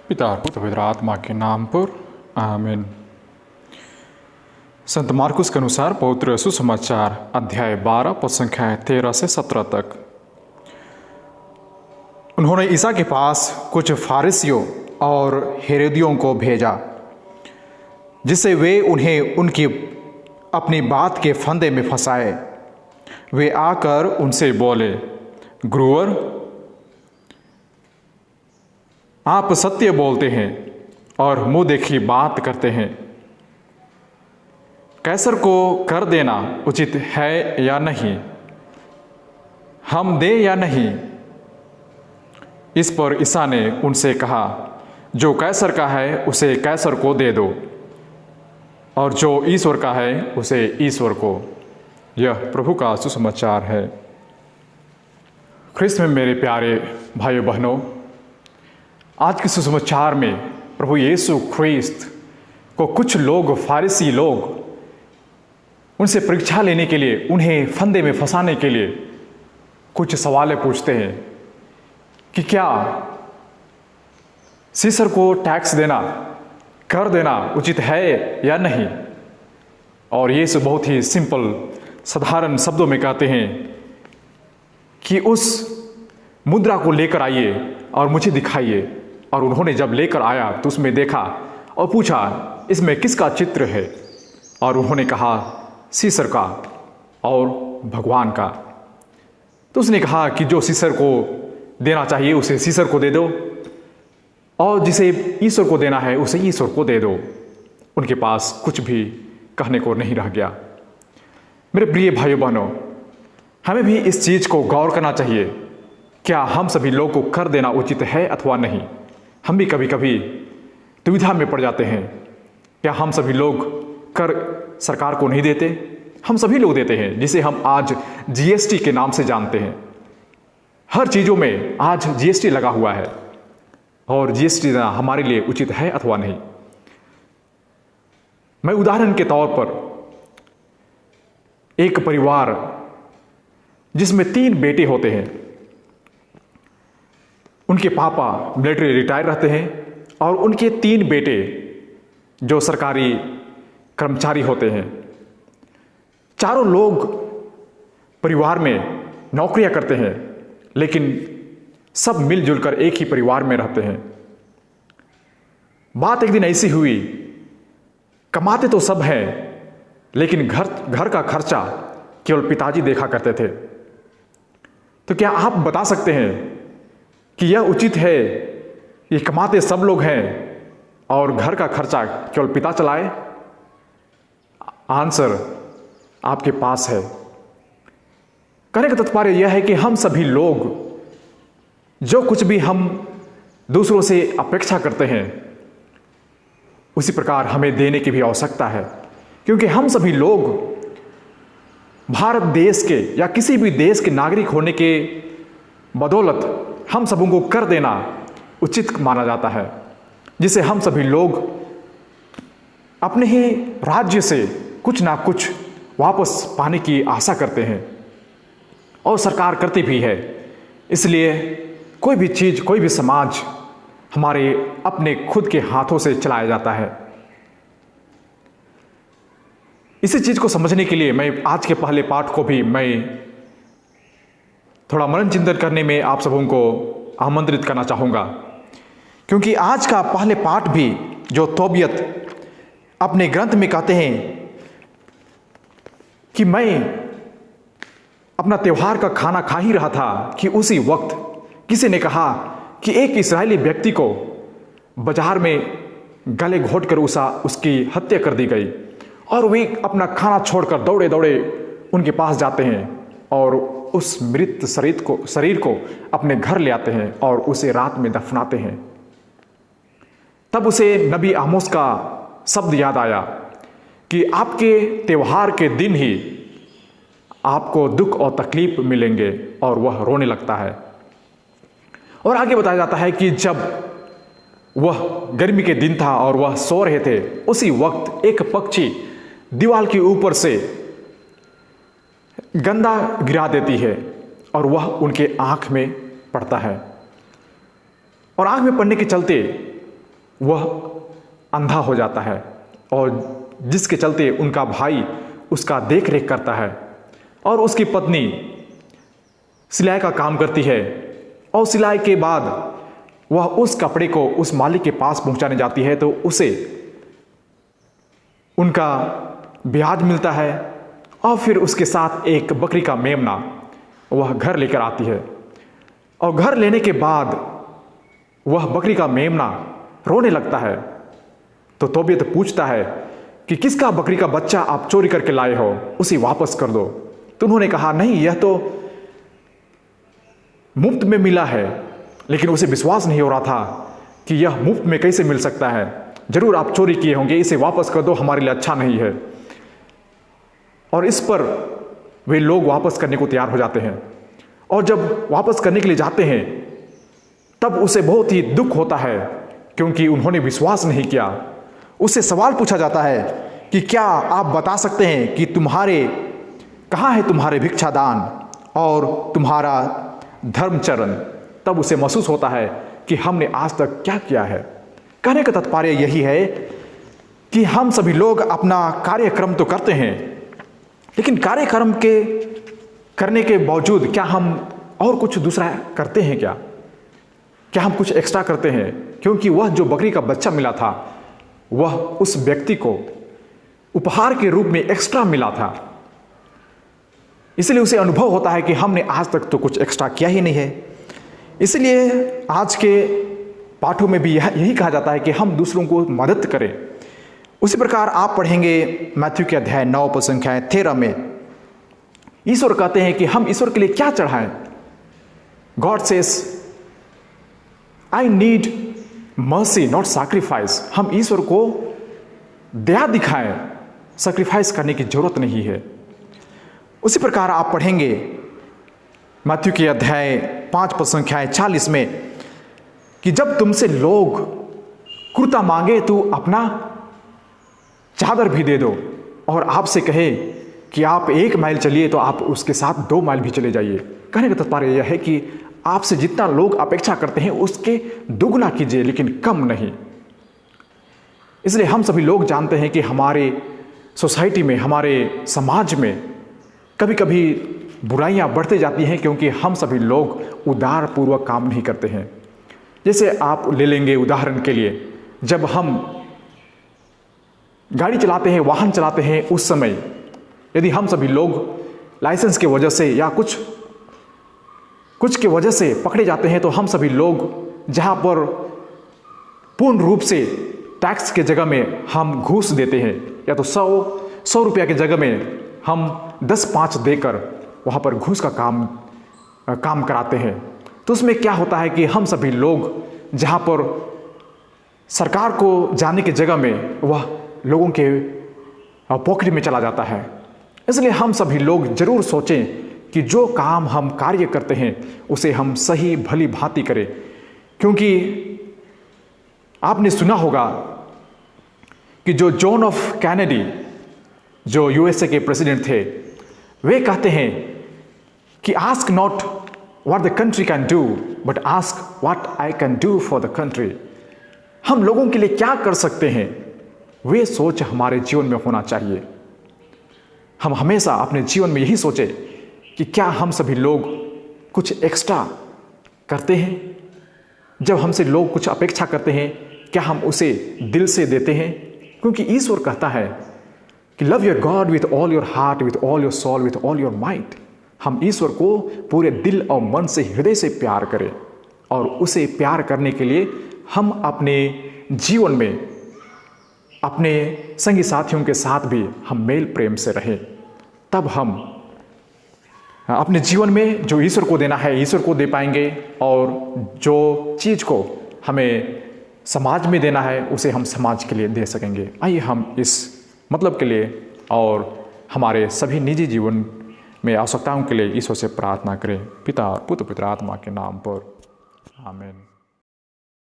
पिता और पुत्र पवित्र आत्मा के नाम पर आमीन। संत मार्कुस के अनुसार पवित्र सुसमाचार अध्याय 12 पद संख्या 13 से 17 तक। उन्होंने ईसा के पास कुछ फारिसियों और हेरोदियों को भेजा, जिससे वे उन्हें उनकी अपनी बात के फंदे में फंसाए। वे आकर उनसे बोले, गुरुवर, आप सत्य बोलते हैं और मुंह देखी बात करते हैं। कैसर को कर देना उचित है या नहीं, हम दें या नहीं? इस पर ईसा ने उनसे कहा, जो कैसर का है उसे कैसर को दे दो, और जो ईश्वर का है उसे ईश्वर को। यह प्रभु का सुसमाचार है। ख्रिस्त में मेरे प्यारे भाइयों बहनों, आज के सुसमाचार में प्रभु यीशु ख्रिस्त को कुछ लोग, फारिसी लोग, उनसे परीक्षा लेने के लिए, उन्हें फंदे में फंसाने के लिए कुछ सवालें पूछते हैं कि क्या सीसर को टैक्स देना, कर देना उचित है या नहीं। और यीशु बहुत ही सिंपल, साधारण शब्दों में कहते हैं कि उस मुद्रा को लेकर आइए और मुझे दिखाइए। और उन्होंने जब लेकर आया तो उसमें देखा और पूछा, इसमें किसका चित्र है? और उन्होंने कहा, सीसर का और भगवान का। तो उसने कहा कि जो सीसर को देना चाहिए उसे सीसर को दे दो, और जिसे ईश्वर को देना है उसे ईश्वर को दे दो। उनके पास कुछ भी कहने को नहीं रह गया। मेरे प्रिय भाइयों बहनों, हमें भी इस चीज़ को गौर करना चाहिए। क्या हम सभी लोगों को कर देना उचित है अथवा नहीं? हम भी कभी कभी दुविधा में पड़ जाते हैं। क्या हम सभी लोग कर सरकार को नहीं देते? हम सभी लोग देते हैं, जिसे हम आज जीएसटी के नाम से जानते हैं। हर चीज़ों में आज जीएसटी लगा हुआ है, और जीएसटी देना हमारे लिए उचित है अथवा नहीं। मैं उदाहरण के तौर पर एक परिवार जिसमें 3 बेटे होते हैं, उनके पापा मिलिट्री रिटायर रहते हैं, और उनके 3 बेटे जो सरकारी कर्मचारी होते हैं। चारों लोग परिवार में नौकरियां करते हैं, लेकिन सब मिलजुल कर एक ही परिवार में रहते हैं। बात एक दिन ऐसी हुई, कमाते तो सब हैं, लेकिन घर का खर्चा केवल पिताजी देखा करते थे। तो क्या आप बता सकते हैं कि यह उचित है, ये कमाते सब लोग हैं और घर का खर्चा केवल पिता चलाए? आंसर आपके पास है। कहने का तात्पर्य यह है कि हम सभी लोग जो कुछ भी हम दूसरों से अपेक्षा करते हैं, उसी प्रकार हमें देने की भी आवश्यकता है। क्योंकि हम सभी लोग भारत देश के या किसी भी देश के नागरिक होने के बदौलत हम सबों को कर देना उचित माना जाता है, जिसे हम सभी लोग अपने ही राज्य से कुछ ना कुछ वापस पाने की आशा करते हैं, और सरकार करती भी है। इसलिए कोई भी चीज़, कोई भी समाज हमारे अपने खुद के हाथों से चलाया जाता है। इसी चीज़ को समझने के लिए मैं आज के पहले पाठ को भी मैं थोड़ा मनन चिंतन करने में आप सबों को आमंत्रित करना चाहूँगा। क्योंकि आज का पहले पाठ भी जो तोबियत अपने ग्रंथ में कहते हैं कि मैं अपना त्यौहार का खाना खा ही रहा था कि उसी वक्त किसी ने कहा कि एक इस्राएली व्यक्ति को बाजार में गले घोंटकर उसकी हत्या कर दी गई, और वे अपना खाना छोड़कर दौड़े दौड़े उनके पास जाते हैं और उस मृत शरीर को अपने घर ले आते हैं और उसे रात में दफनाते हैं। तब उसे नबी आमोस का शब्द याद आया कि आपके त्यौहार के दिन ही आपको दुख और तकलीफ मिलेंगे, और वह रोने लगता है। और आगे बताया जाता है कि जब वह गर्मी के दिन था और वह सो रहे थे, उसी वक्त एक पक्षी दीवार के ऊपर से गंदा गिरा देती है, और वह उनके आंख में पड़ता है। और आंख में पड़ने के चलते वह अंधा हो जाता है, और जिसके चलते उनका भाई उसका देख रेख करता है, और उसकी पत्नी सिलाई का काम करती है, और सिलाई के बाद वह उस कपड़े को उस मालिक के पास पहुंचाने जाती है तो उसे उनका ब्याज मिलता है, और फिर उसके साथ एक बकरी का मेमना वह घर लेकर आती है। और घर लेने के बाद वह बकरी का मेमना रोने लगता है, तो तोबियत पूछता है कि किसका बकरी का बच्चा आप चोरी करके लाए हो, उसे वापस कर दो। तो उन्होंने कहा, नहीं, यह तो मुफ्त में मिला है। लेकिन उसे विश्वास नहीं हो रहा था कि यह मुफ्त में कैसे मिल सकता है, जरूर आप चोरी किए होंगे, इसे वापस कर दो, हमारे लिए अच्छा नहीं है। और इस पर वे लोग वापस करने को तैयार हो जाते हैं, और जब वापस करने के लिए जाते हैं तब उसे बहुत ही दुख होता है, क्योंकि उन्होंने विश्वास नहीं किया। उससे सवाल पूछा जाता है कि क्या आप बता सकते हैं कि कहाँ है तुम्हारे भिक्षादान और तुम्हारा धर्मचरण। तब उसे महसूस होता है कि हमने आज तक क्या किया है। कहने का तात्पर्य यही है कि हम सभी लोग अपना कार्यक्रम तो करते हैं, लेकिन कार्यक्रम के करने के बावजूद क्या हम और कुछ दूसरा करते हैं? क्या हम कुछ एक्स्ट्रा करते हैं? क्योंकि वह जो बकरी का बच्चा मिला था वह उस व्यक्ति को उपहार के रूप में एक्स्ट्रा मिला था, इसलिए उसे अनुभव होता है कि हमने आज तक तो कुछ एक्स्ट्रा किया ही नहीं है। इसलिए आज के पाठों में भी यही कहा जाता है कि हम दूसरों को मदद करें। उसी प्रकार आप पढ़ेंगे मैथ्यू के अध्याय 9 पद संख्या 13 में ईश्वर कहते हैं कि हम ईश्वर के लिए क्या चढ़ाएं। God says I need mercy not sacrifice. हम ईश्वर को दया दिखाएं, सैक्रिफाइस करने की जरूरत नहीं है। उसी प्रकार आप पढ़ेंगे मैथ्यू के अध्याय 5 पद संख्या 40 में कि जब तुमसे लोग कुर्ता मांगे तो अपना चादर भी दे दो, और आपसे कहे कि आप 1 माइल चलिए तो आप उसके साथ 2 माइल भी चले जाइए। कहने का तात्पर्य यह है कि आपसे जितना लोग अपेक्षा करते हैं उसके दुगना कीजिए, लेकिन कम नहीं। इसलिए हम सभी लोग जानते हैं कि हमारे सोसाइटी में, हमारे समाज में कभी कभी बुराइयां बढ़ते जाती हैं, क्योंकि हम सभी लोग उदार पूर्वक काम नहीं करते हैं। जैसे आप ले लेंगे उदाहरण के लिए, जब हम गाड़ी चलाते हैं, वाहन चलाते हैं, उस समय यदि हम सभी लोग लाइसेंस की वजह से या कुछ की वजह से पकड़े जाते हैं, तो हम सभी लोग जहां पर पूर्ण रूप से टैक्स के जगह में हम घूस देते हैं, या तो 100 रुपया की जगह में हम 10-5 देकर वहाँ पर घूस का काम कराते हैं, तो उसमें क्या होता है कि हम सभी लोग जहाँ पर सरकार को जाने की जगह में वह लोगों के पॉकेट में चला जाता है। इसलिए हम सभी लोग जरूर सोचें कि जो काम हम कार्य करते हैं उसे हम सही भली भांति करें, क्योंकि आपने सुना होगा कि जो जॉन एफ कैनेडी, जो यूएसए के प्रेसिडेंट थे, वे कहते हैं कि ask not what the country can do but ask what I can do for the country. हम लोगों के लिए क्या कर सकते हैं, वे सोच हमारे जीवन में होना चाहिए। हम हमेशा अपने जीवन में यही सोचें कि क्या हम सभी लोग कुछ एक्स्ट्रा करते हैं। जब हमसे लोग कुछ अपेक्षा करते हैं, क्या हम उसे दिल से देते हैं? क्योंकि ईश्वर कहता है कि love your God with all your heart, with all your soul, with all your mind. हम ईश्वर को पूरे दिल और मन से, हृदय से प्यार करें, और उसे प्यार करने के लिए हम अपने जीवन में अपने संगी साथियों के साथ भी हम मेल प्रेम से रहें। तब हम अपने जीवन में जो ईश्वर को देना है ईश्वर को दे पाएंगे, और जो चीज़ को हमें समाज में देना है उसे हम समाज के लिए दे सकेंगे। आइए हम इस मतलब के लिए और हमारे सभी निजी जीवन में आवश्यकताओं के लिए ईश्वर से प्रार्थना करें। पिता, पुत्र, पवित्र आत्मा के नाम पर, आमीन।